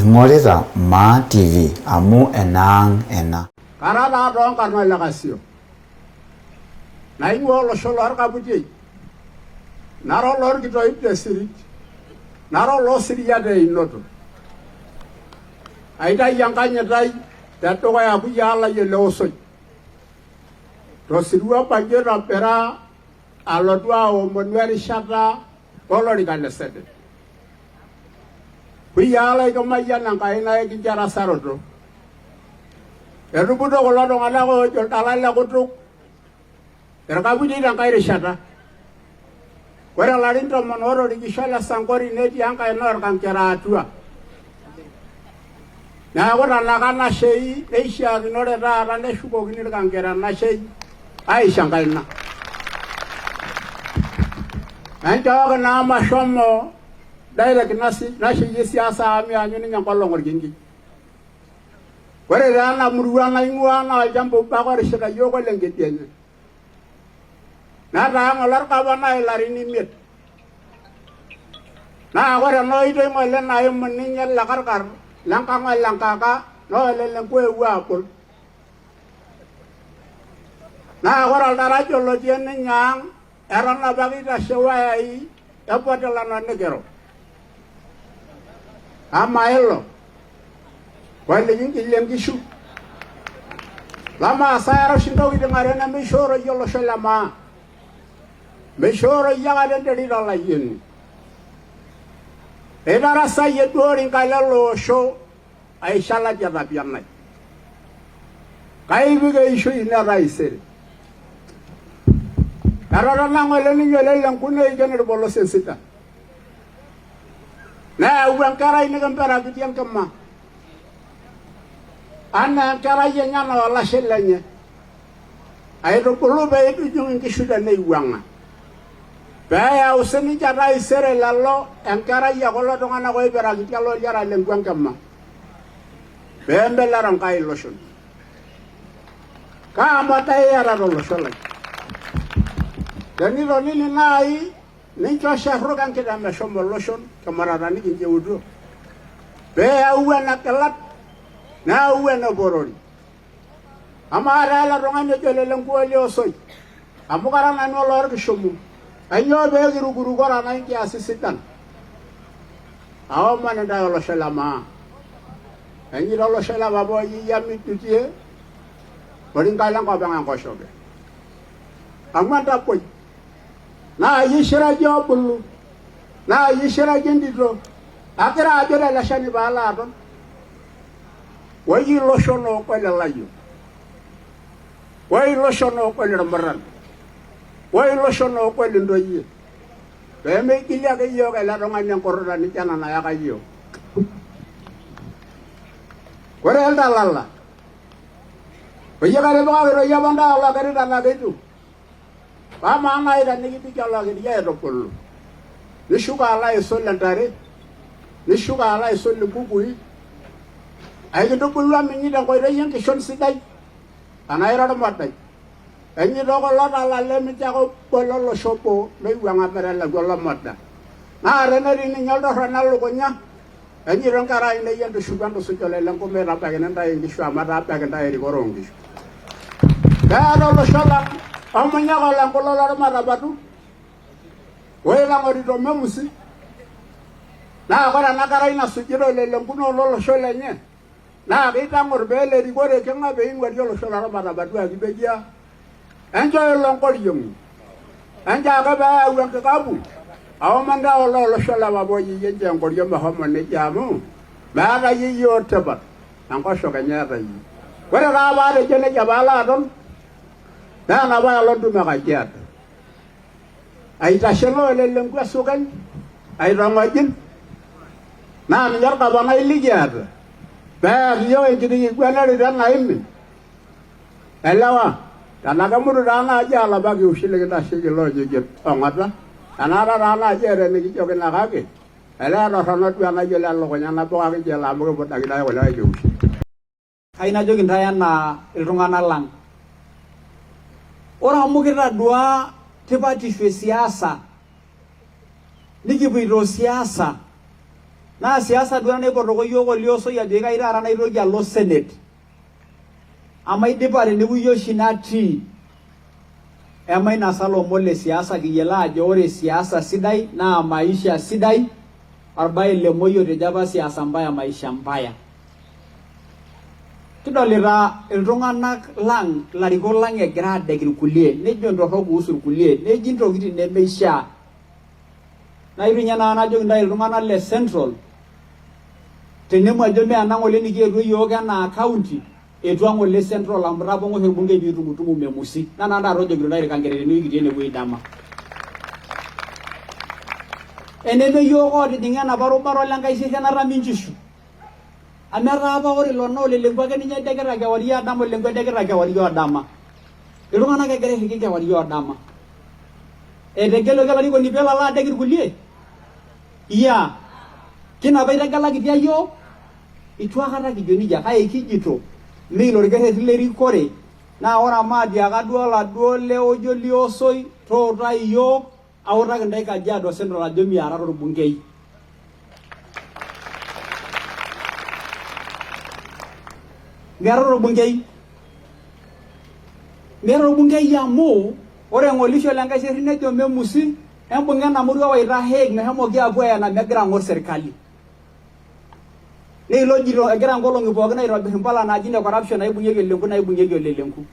Ingorita Ma TV amu enang ena. Karada dong karena lakasio. Naingwa lo sholar kabuti. Naro lor gitu ipte sirit. Naro lo siria de inoto. Aida yang kanya dai dato kaya abu yala ye lo soi. To sirua panjera pera alodwa o monweri shata kolori kane sede. Kuyala iko mayan ang kaina e kinjara saroto. Erubudo kola dong ala ko joltalala kutuk. Erkabuji ang kaire shata. Kwera larinto monoro di kishala sangkori neti ang kainor kang kera atua. Na wala nakana shei eisha kinore ra rane shuko kinir kang kera na shei. Ai shangaina. Anjaga na mashomo direct nasi siasa ami anyuni nyakolongor gingi. Kwere rana muruana ingwana jambo bakore shika yoko Nkedienye. Na ranga lar kabana ilarini mit. Na kwere no ito ngole na yumninya lakarkar langkanga langkaka no lelenkwe wapul. Na kwere darajo lo tiene nyang erana bagita shewai yapotela na negero. Amaelo wale yingi lemgishu lama sayaro shinto wide ngarena mishoro yolo shalama mishoro yaga dendeli la yin edara saye dori kalalo sho ay shala jada bianai kai biga ishu ina raisere karara nangole ni yele lankune jenero bolo sensita na uang karai ni kampera kitian kema. Anak karai yang nyana wala selanya. Ayo perlu bayar itu jangan kisudah ni uangnya. Bayar useni cara isere lalu yang karai ya kalau dengan aku ibarat kita lo jara lengkuang kema. Bayar belarang kai lotion. Kamu tahu ya raro lotion lagi. Dan ini roni nai. Nincho shahro kan kita meshomo lotion kamararani kinje udo. Be uwe na kelat na uwe na borori. Amara la rongane jole Nkedienye Osoi. Amukara na no lor kishomu. Anyo be guru gora na inki asisitan. Aw man da lo shalama. Anyi lo shalama bo yi yami tutie. Borin kala ko bangan ko shobe. Amanda poi. Na yishira jobulu na yishira gendito akira ajora la shani bala don wayi loshono ko le layo wayi loshono ko le rambaran wayi loshono ko le ndoyi be me kilia ke yo ke la ronga nyang korona ni jana na ya kayo kore alda lalla oye kare ba ro ya banda la kare da na betu Pama ngai dan niki pikala ke dia ropol. Ni shuka ala isol lantare. Ni shuka ala isol bukui. Ai ke dopol la mingi dan ko reyen ke shon sidai. Anai ra matai. Enyi do ko la la le mi ta ko polo lo shopo le wanga pera la gola mata. Na rena ri ni nyaldo ranalo ko nya. Enyi ron kara ine yendo shugando su jole lan ko me ra pa ke nan dai ngi shwa mata pa ke dai ri gorongi. Da lo shola Amanya kalau kalau lor marabatu, woi langori do Memusi. Na kalau nak karai na sujiro le lempuno lolo sholenya. Na kita ngorbele di gore kenga being wadio lo sholara marabatu agi begia. Enjoy longkol yung. Anja kaba uang kekabu. Awamanda lo sholama boyi yenje ngor yung bahama ne jamu. Bara yiyo tebat. Angko shokanya rai. Woi raba de jene jabala don. Na ba lo du ma Kajiado. Ai ta shelo le lengua sukan. Ai ramajin. Na mi yar ka ba ngai ligiar. Ba yo en kidi gua na ri dan nai min. Elawa. Kana ka muru rana aja la ba gi usile kita shi lo je je ongata. Kana rana aja re ni jo ke na ka ke. Ela ro sono tu ana je la lo ko nyana po ka ke la mo ko ta ki dai wala ju. Ai na jo gindayan na ilrungana lang. Orang mungkin dua tiba di siasa, niki biro siasa, na siasa duo naipotoko yiok oliosoi ajo kai taata naitoki alo Senate ama idipa tenepuo yiok oshi natii ema inasa lomon le siasa kiyiolo ajo ore siasa sidai naa maisha sidai orbae lemoyio tejo apa siasa mbaya maisha mbaya. Kidolita iltung'anak lang larikok lang egira adek irkulie nejo ntorrok kuhusu irkulie neji ntokitin nemeishaa. Na irunya naa najoki ntae iltung'anak le Central tenemu ajo mee ena ng'ole nikietuo yiok enaa county etua ng'ole Central amu tapong'o orbungei piitumutumu Memusi nana ntae atojoki ntae irkangereni nikitii enewueji dama. Eneme yiok ootijing'a enapa rubaro lenkaiseri enatami nkishu. Ametaa apa ore ilo naa olelengua ake ninye edekita kewarie adama olengua edekita kewarie odama. Iltung'anak egira airriki kewarie odama. Etegeluaki olarikoni peelo alo adek irkulie. Iya. Kinapa itegelakita yiok. Itu akata kijo nija kake kijito miilo orkerreti lerikore naa ore amu atiaka duo oladuo le ojo liosoi tuutai yiok autaki ntae Kajiado Central ajo miara torbungei. Miara torbungei. Miara torbungei amu ore ng'olisho lenkaiseri nejo Memusi embung'e ena murua waita Hague meshomoki apuo aena megira ng'or serikali. Neilo jito egira nkolong'i pookin aitobirr impala naaji ne corruption naibung'ieki olelenku.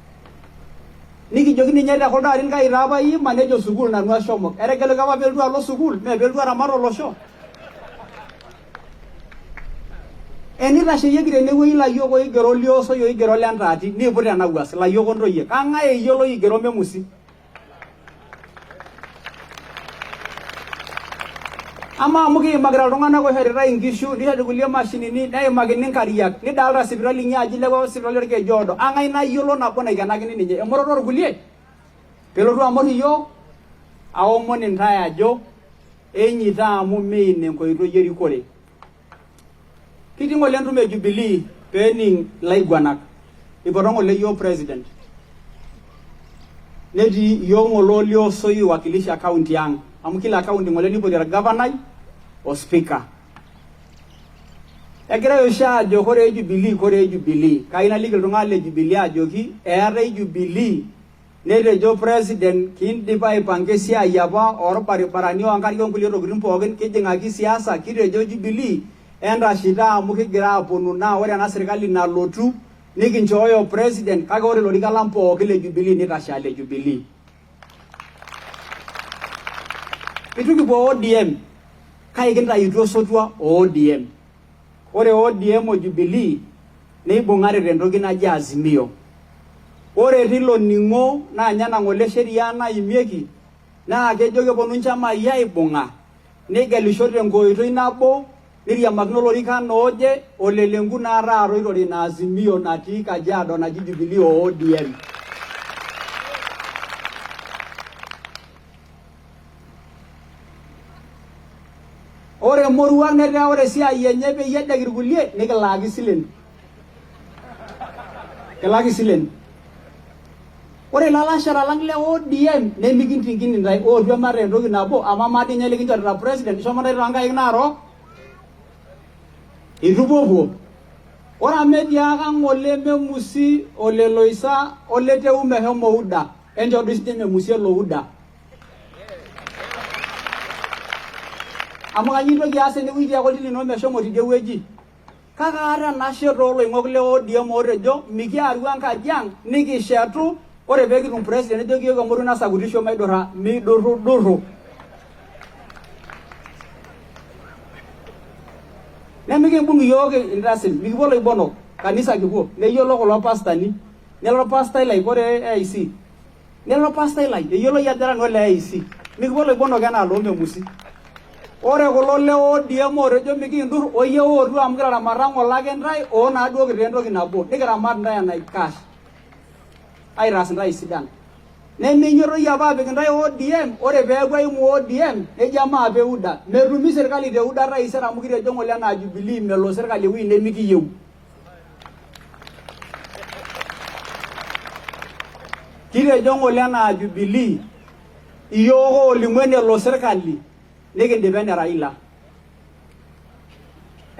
Nikijoki ninye te kuldo arin kai taa apa iima nejo sukuul nanu ashomo. Etegeluaki apa peeltu alo sukuul mee peeltu aramat olosho. Enitasheyieki tenewueji layiok oigero liosoi oigero lentaati niiput ena wuas layiok ontoyie. Kang'ae eyiolo oigero Memusi? Ama amu kiimakita iltung'anak oishoritai inkishu nishori kulie mashinini neimakini nkariak nidalta sipitali inyi aji lewa sipitali orkejuado. Ang'ae nayiolo nabo naikenakini ninye emoroto orkulie pelotu amor iyiok aomon intae ajo enyita amu mein enkoitoi erikore. Kitii ng'ole entumo e Jubilee peening laiguanak ipoto ng'ole yiok president netii yiok ng'ole oliosoi wakilisha county ang amu kila county ng'ole nipoti orgavanai o speaker. Egira oshi ajo kore Jubilee kai naliki iltung'anak le Jubilee ajoki eetai Jubilee netejo president kindipa aipanga esiai apa orbaribarani onkariak onkulie tokitin pookin kijing'aki siasa kitejo Jubilee entashita amu kigira aponu naa ore ena serikali nalotu nikinchooyo president kake ore lorika lang pookin le Jubilee nitasha le Jubilee. Itu kipuo ODM kai kintaituo sotua ODM. Ore ODM o Jubilee neibung'are tentoki naji Azimio. Ore tilo ning'o naa nye nang'ole sheria naimieki naa kejo keponu nchamai aibung'a negelisho tenkoitoi nabo niriamakino lorikan ooje olelenku naa taata oitori ina Azimio natii Kajiado naji Jubilee o ODM. Ore moruak netaa ore siai enye peyie edek irkulie nikilaaki silen. Kilaki silen. Ore lalashara lang le ODM nemikintingini ntae ootu emata entoki nabo ama madi nye likinchorita president ishomo ntae toonkaik naarok. Itupuopuo. Ore ametiaka ng'ole Memusi ole Loisa ole Teu meshomo UDA encho duo sinye Memusi elo UDA. Amu kanyitoki aas enewueji akoti lino meshomo tidie wueji. Kake aata enashe tooloing'ok le ODM otejo mikiaru enkaji ang nikishetu ore peekitum president nejoki yiok emoru nasakutisho maidurra midurrudurru. Nemikimbung yiok intasin mikipuo loibonok kanisa kipuo neyiolo kulo pastani nelo pastai lai kore AIC nelo pastai lai eyiolo yadera no le AIC mikipuo loibonok enaa loo Memusi. Ore kulo le ODM otejo mikindur oyie ootu amu kiraramata ng'olake ntae onaaduo kitii entoki nabo nikiramat ntae enaikash aitaas ntae sidan. Neminyotoi apa apik ntae ODM ore peeku aimu ODM nejo maape UDA metumi serikali te UDA taisere amu kitejo ng'ole enaa Jubilee melo serikali ewueji nemikiyieu. Kitejo ng'ole enaa Jubilee iyiok olimu enelo serikali nikindip ene Raila.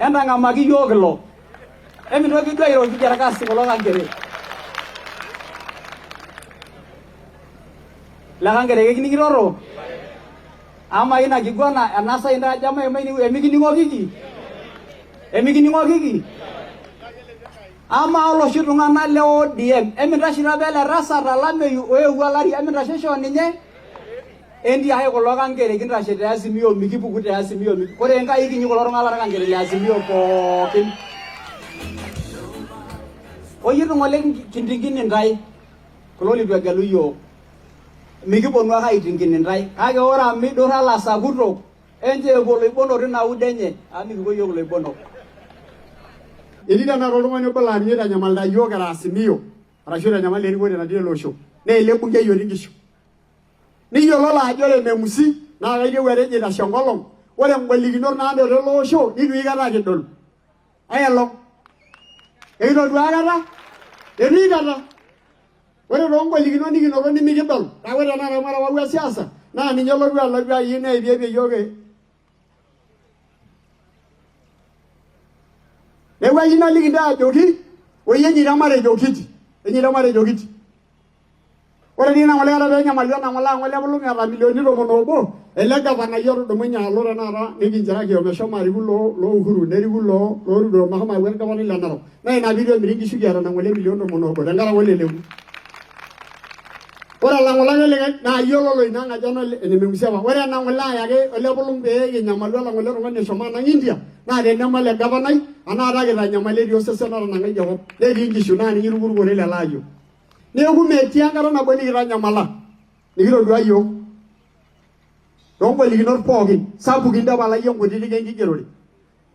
entangamaki yiok ilo emintoki duo airoki kiarakasi kulo kankere lekangere kekinikiroro ama ina kigwana enasa inda jama emikining'okiki ama olosho tung'anak le ODM emintashita bele rasa talameyu oewuo olari emintashesho ninye endiahe kulo kankere kintashe te Azimio mikipuku te Azimio ore enkai kinyi kulo tung'anak kankere le Azimio pookin oyitu ng'ole kintingini ntai kulo litu egelu yiok mikiponu ake aitingini ntai kake ore amidurra lasakutok enche epuo loibonok tina ude enye amikipuo yiok loibonok Elida na oltung'ani obo laa ninye eitanyamalita yiok era Azimio arashu eitanyamal erikore natii ele osho naa ele bungei otii nkishu niyiololo ajo ore Memusi naa kayieu etejo itashe enkolong ore ngolikinot naanoto ele osho nitu aikata kidol aelong ekitodua aikata eitu aikata ore toongolikinot nikinoto nimikidol kake ore tenakata marewau siasa naa ninye lotu ayieu neipiepie yiok Ewa yina liki ndaa ajoki oye nyiramatejo kiti ore dina ngole kata penya malio na ngole bulungi ata milioni 11 ele gavana yoro domunya alo tenara nikinjiraki omeshomo ariku lo Uhuru neriku lo Ruto mahama wer gavana ile naro na ina video miringi shugiara na ngole milioni 11 tengara ngole lewu ore la ngole leke na yolo lo inanga jono ene Memusi apa ore na ngole ayake ole bulung be kinyamalu la ngole tung'ani shoma na India na tenemal le gavana ana ata kitanyamali etii osesen otanang'ai Jacob netii nkishu naa ninye irukurukore lelo ayiok neeku metii enkata nabo nikitanyamala nikitodua yiok toongolikinot pookin sapukin dapalayie nkutitik enkigerore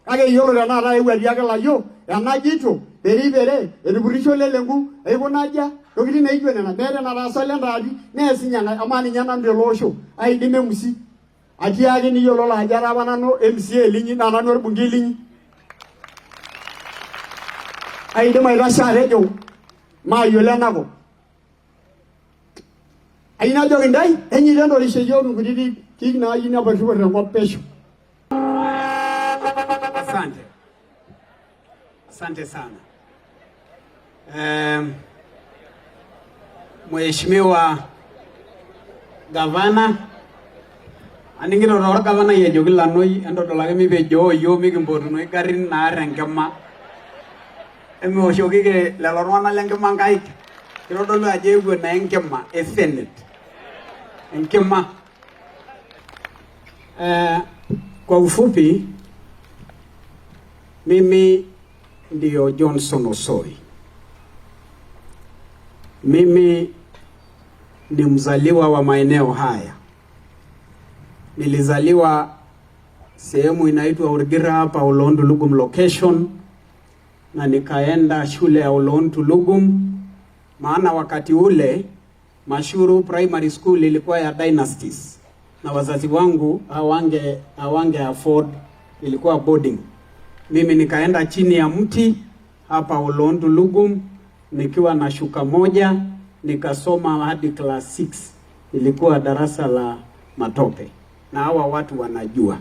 kake yiolo tenakata eewuo etii ake layiok ena jito peripere etupurisho lelenku aikonaja tokitin naijo nena meeta enataasa lentaati nees ninye ama ninye nanu tele osho aidim Memusi atii ake niyiololo ajo atapa nanu MCA linyi naa nanu orbungei linyi aidim aitasho atejo maayiolo enakop ayieu najoki ntae enyita entorishe yiok nkutitik kik naayieu nepariwor tenkop pesho Asante sana Mheshimiwa Gavana aningito tor gavana yejoki lanoi endodolake mipejo yiok mikimpotunoi garin naar enkima emioshoki lelo tung'anak lenkima nkaik kitodolu ajo eewuo naa enkima Senate enkima kwa ufupi mimi ndio Johnson Osoi mimi ni mzaliwa wa maeneo haya nilizaliwa sehemu inaitwa Urgira hapa Oloontulugum location na nikaenda shule ya Oloontulugum maana wakati ule Mashuru Primary School ilikuwa ya Dynasties na wazazi wangu hawange afford ilikuwa boarding mimi nikaenda chini ya mti hapa Oloontulugum nikiwa na shuka moja nikasoma hadi class 6 ilikuwa darasa la matope na hawa watu wanajua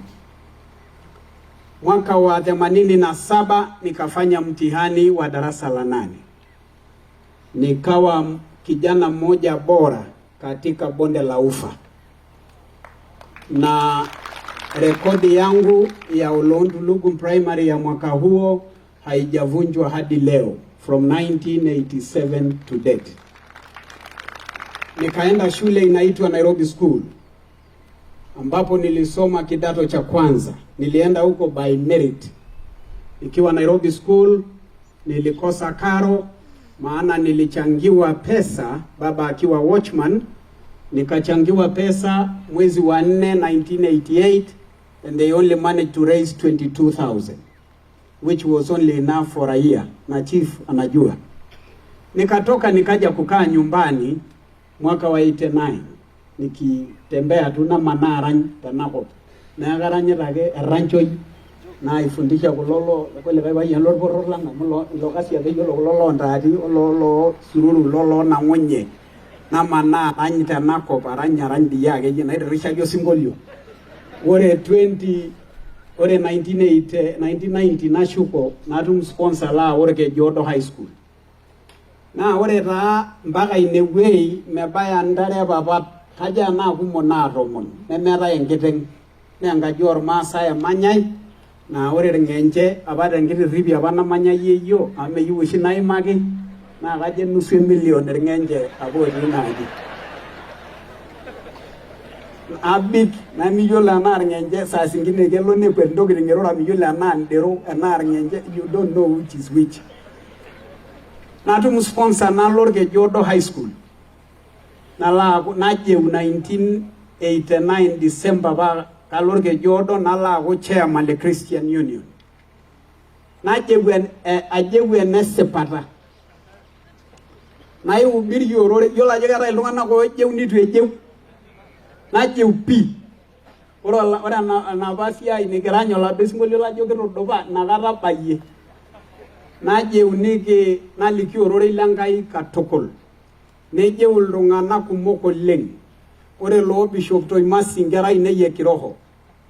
mwaka wa 87 nikafanya mtihani wa darasa la 8 nikawa kijana mmoja bora katika bonde la Ufa na rekodi yangu ya Oloontulugum Primary ya mwaka huo haijavunjwa hadi leo from 1987 to date. Nikaenda shule inaitwa Nairobi School ambapo nilisoma kidato cha kwanza. Nilienda huko by merit. Ikiwa Nairobi School nilikosa karo maana nilichangiwa pesa baba akiwa watchman nikachangiwa pesa mwezi wa 4 1988 and they only managed to raise 22,000 which was only enough for a year na chief anajua nikatoka nikaja kukaa nyumbani mwaka wa 89 nikitembea tuna manarany tanako na garanyetake ranchoi na ifundisha kulolo kwele baba yan lor boror langa mulo lokasi ade yolo kulolo ndati lolo sururu lolo na ngonye na mana anyita nako paranya randi yake je na irisha yo singolio ore ore 1990 nashuko natum sponsor la ore Kajiado High School. Na ore taa mpaka inewei mebaya ndare papa kaja na kumo na tomon nemeetai enkiteng nengaji ormaasai emanyai na ore irng'enche apa tenkiti ripi apa namanyai yeyio ameyieu oshi naimaki na kajo nusu million irng'enche apa otii naaji abik namiyiolo enaa irng'enche saa zingine kelo nekwet ntokitin erora miyiolo enaa ndero enaa irng'enche, you don't know which is which. Natum sponsor nalo Kajiado High School nalo najeu 1989 December pa kalo Kajiado nalo aku chairman le Christian Union. Ajeu enesipata naihubiri yorore yiolo ajo keetae iltung'anak oojeu nitu ejeu najeu pi ore enapa siai nikirany oladuo sinkolio lajo kitudupa inakata bayie najeuniki naliki ororei lenkai katukul nejeu iltung'anak kumok oleng. Ore loo Bishop Toimasi nkera ainei kiroho,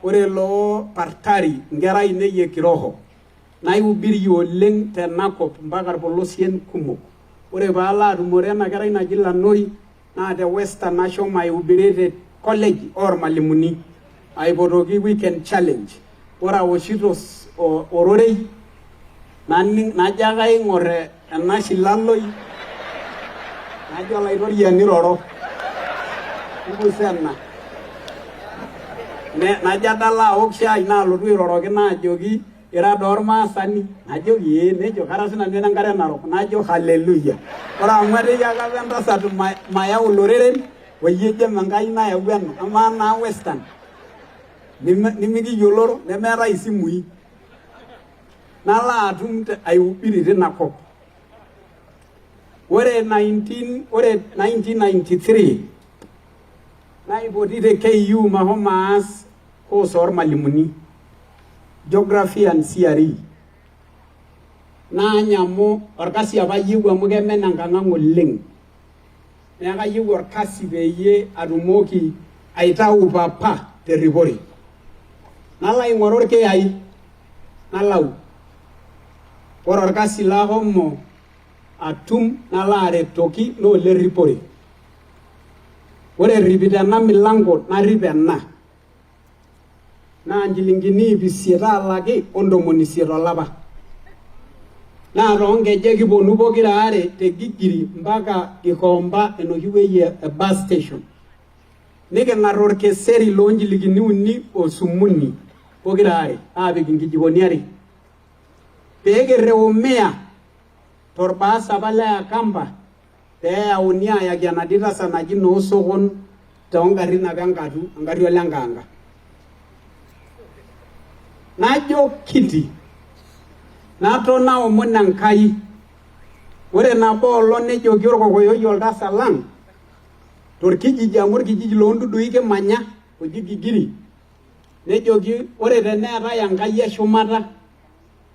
ore loo Partari nkera ainei kiroho, naihubiri oleng tenakop mpaka irpolosien kumok. Ore paala atumore ena kerai naji Lanoi naa te Western ashomo aihubiri college ormalimuni aipotoki weekend challenge. Ore awoshito ororei najo ake aing'or ena shilaloi najo olaitoriani roro ikusena najo adala aok shai naalotu airoroki naajoki ira doo ormaasani najoki ee nejo kara sinanu enkare narok najo haleluya. Ore amu eteyia apa entasat mayau loreren oyie jem Enkai nayau ena amaa naa Western nimikiyioloro nemeetai isimui nalo atum aihubiri tinakop. Ore 1993 naipoti te KU mahomo aas course ormalimuni Geography and CRE. Naanyamu orkasi apa yieu amu kemen enkang'ang oleng. Neeku ayieu orkasi peyie atumoki aitau papa terripore. Nalo aing'oru irkiyai nalau. Ore orkasi lahomo atum nalo aretoki noole ripore. Ore eripito ena milango narip ena naa nchilingini 500 alaki o 80 olapa. Naa toonkejek kiponu pokira are te Gigiri mpaka Gikomba enoshi wueji e bus station. Niking'ar orkeseri loo nchilingini 3 osumuni pokira are aapik inkijikoni are. Peekireu 100 torbaas apa le Akamba peeyauni ayaki enatii tasat naji noo sokon toongarrin apa engarri olenkanga. Najo kiti naton naomon Enkai. Ore nabo olong nejoki orkokoyoi oltasat lang torkijiji amu orkijiji loondudui kimanya oji Gigiri, nejoki ore teneetai Enkai eshumata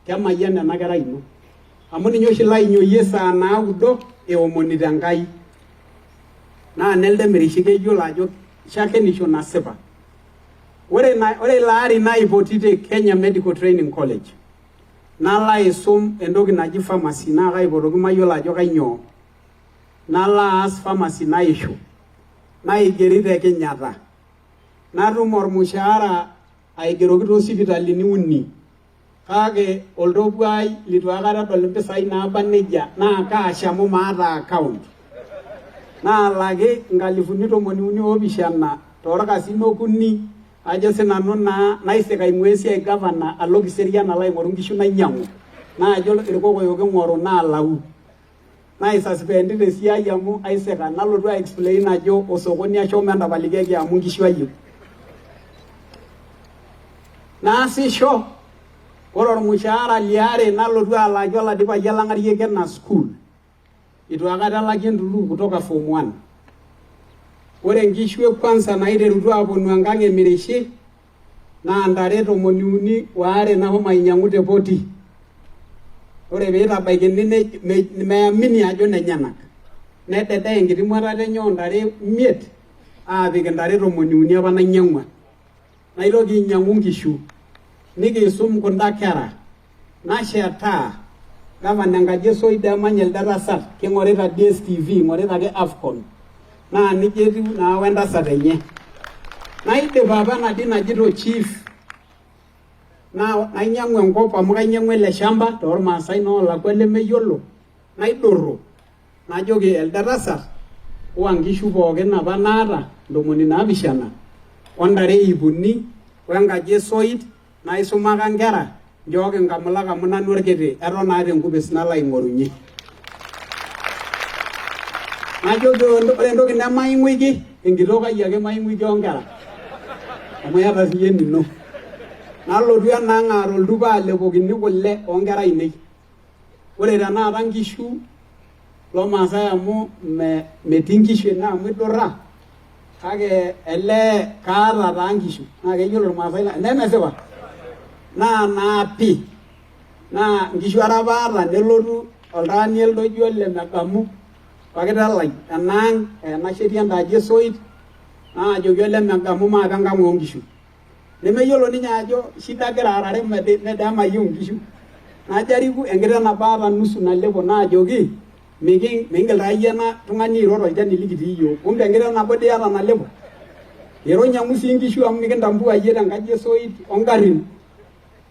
kemayian ena kerai ino amu ninye oshi lainyoyie saa 9 eomonito Enkai. Naa nelde mirishi keyiolo ajo shakenisho nasipa. Ore ilo ari naipoti te Kenya Medical Training College nalo aisum entoki naji pharmacy naa kaipotoki mayiolo ajo kainyoo. Nalo aas pharmacy naisho naigeri te Kenyatta. Natum ormushaara aigeroki too sipitalini 3 kake oltobuai litu aikata edol impisai naaba nejia naa kaashamu maata account. Naalaki 13,700 toorkasin 3 ajo sinanu naa naisika aing'ua esiai governor alo Kiserian alo aing'oru nkishu nainyang'u naajo irkokoyo king'oru naalau. Naisaspendi tesiai amu aisika nalotu aexplain ajo osokoni ashomo entapalikiaki amu nkishu ayieu. Naasisho ore ormushaara liare nalotu alaki oladi payian lang'arieki ena school itu akata elaki entuluu kutoka form 1. Ore nkishu kwanza naiterutua aponu enkang emirishi naa ntare 32 nahomo ainyang'u te Opoti. Ore peitabaikini meamini ajo nenyenak. Nedede enkiti mwatata enye ontare 5 aapik ntare 30 apa nainyang'ua. Naitoki ainyang'u nkishu nikisum kunda kera nashetaa gavana Nkedienye demanyel darasat kingorita DSTV ngorita ke AFCON na nijetu na wenda satenye naidip apa nadi najito chief na ainyangu enkop amu kainyangu ele shamba tormaasai noolakwa lemeyiolo naidorro najoki elde tasat wa nkishu pookin apa naata 7 ontare 100 wenkaji esoit naisumaka nkera njooki nkamulak amu nanu orkiti eton naata enkupis nalo aing'orunye najoki ore entoki nemaing'uiki enkitok ai ake maing'uiki onkera amu yata siye nino nalotu enang'aar oltupa alepokini kule onkera ainei ore tenakata nkishu lomaasai amu metii nkishu ene amu idurra kake ele kaata taa nkishu naa keyiolo irmaasai nemesipa naa naapi naa nkishu are apa aata nelotu oltaani elde oji ole Megamu pakitelai enaang enashetie endaji esoit naajoki ole Megamu maape enkang oonkishu nemeyiolo ninye ajo shida gira arare medamayieu nkishu najariku enkiteng nabo aata nusu nalepo naajoki mingil taa yie ena tung'ani airo tolchani likitii yiok kumbe enkiteng nabo dii eeta nalepo ironyamu sii nkishu amu mikintambua yie tenkaji esoit ongarrin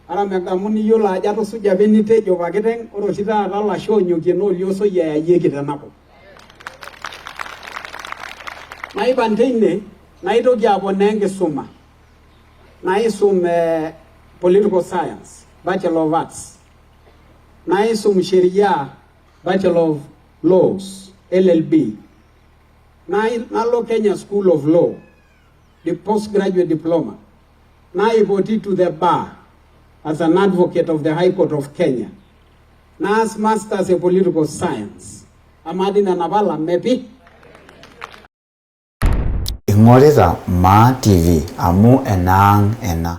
ara Megamu niyiolo ajo atusuja apa enitejo pakiteng ore oshi taata lasho onyokie nooliosoi eyayieki tenakop naipan teine naitoki aponaa enkisuma naisum political science Bachelor of Arts naisum sheria Bachelor of Laws LLB nalo Kenya School of Law the postgraduate diploma naipoti to the bar as an advocate of the High Court of Kenya naas masters in political science amadi nena pala mepi ing'orita maa TV amu enaang ena